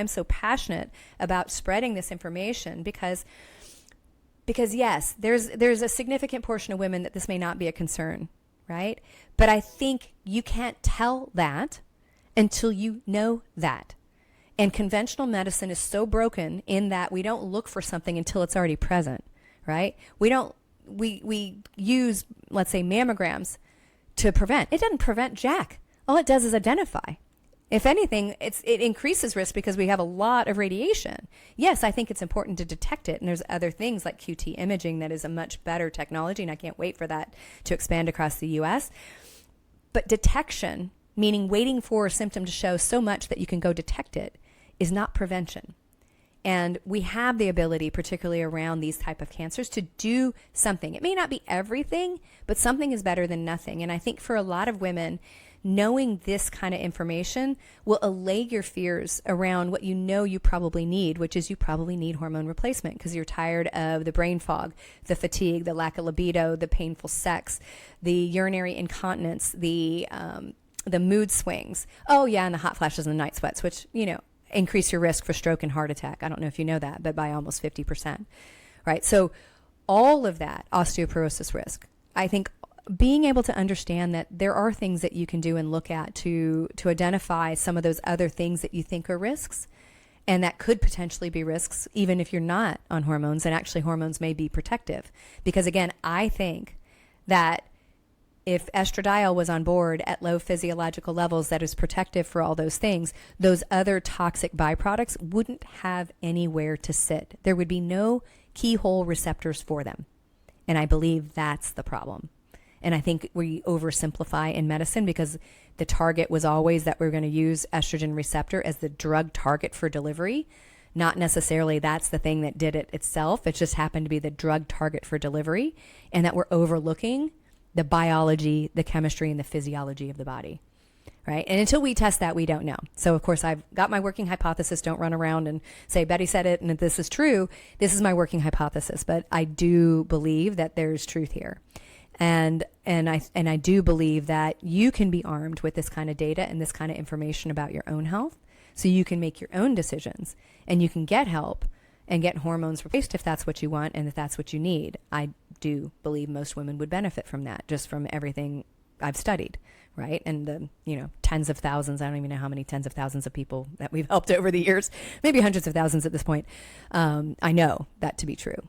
I'm so passionate about spreading this information because yes, there's a significant portion of women that this may not be a concern, right? But I think you can't tell that until you know that. And conventional medicine is so broken in that we don't look for something until it's already present, right? We use, let's say, mammograms to prevent. It doesn't prevent jack. All it does is identify. If anything, it increases risk because we have a lot of radiation. Yes, I think it's important to detect it. And there's other things like QT imaging that is a much better technology. And I can't wait for that to expand across the US. But detection, meaning waiting for a symptom to show so much that you can go detect it, is not prevention. And we have the ability, particularly around these type of cancers, to do something. It may not be everything, but something is better than nothing. And I think for a lot of women, knowing this kind of information will allay your fears around what you know you probably need, which is you probably need hormone replacement because you're tired of the brain fog, the fatigue, the lack of libido, the painful sex, the urinary incontinence, the mood swings. Oh yeah, and the hot flashes and the night sweats, which, increase your risk for stroke and heart attack. I don't know if you know that, but by almost 50%, right? So all of that osteoporosis risk, I think being able to understand that there are things that you can do and look at to identify some of those other things that you think are risks and that could potentially be risks, even if you're not on hormones, and actually hormones may be protective. Because again, I think that if estradiol was on board at low physiological levels that is protective for all those things, those other toxic byproducts wouldn't have anywhere to sit. There would be no keyhole receptors for them. And I believe that's the problem. And I think we oversimplify in medicine because the target was always that we're going to use estrogen receptor as the drug target for delivery. Not necessarily that's the thing that did it itself. It just happened to be the drug target for delivery, and that we're overlooking the biology, the chemistry, and the physiology of the body, right? And until we test that, we don't know. So, of course, I've got my working hypothesis. Don't run around and say, Betty said it, and if this is true, this is my working hypothesis. But I do believe that there's truth here. And I do believe that you can be armed with this kind of data and this kind of information about your own health, so you can make your own decisions and you can get help and get hormones replaced if that's what you want and if that's what you need. I do believe most women would benefit from that, just from everything I've studied, right? And the tens of thousands, I don't even know how many tens of thousands of people that we've helped over the years, maybe hundreds of thousands at this point. I know that to be true.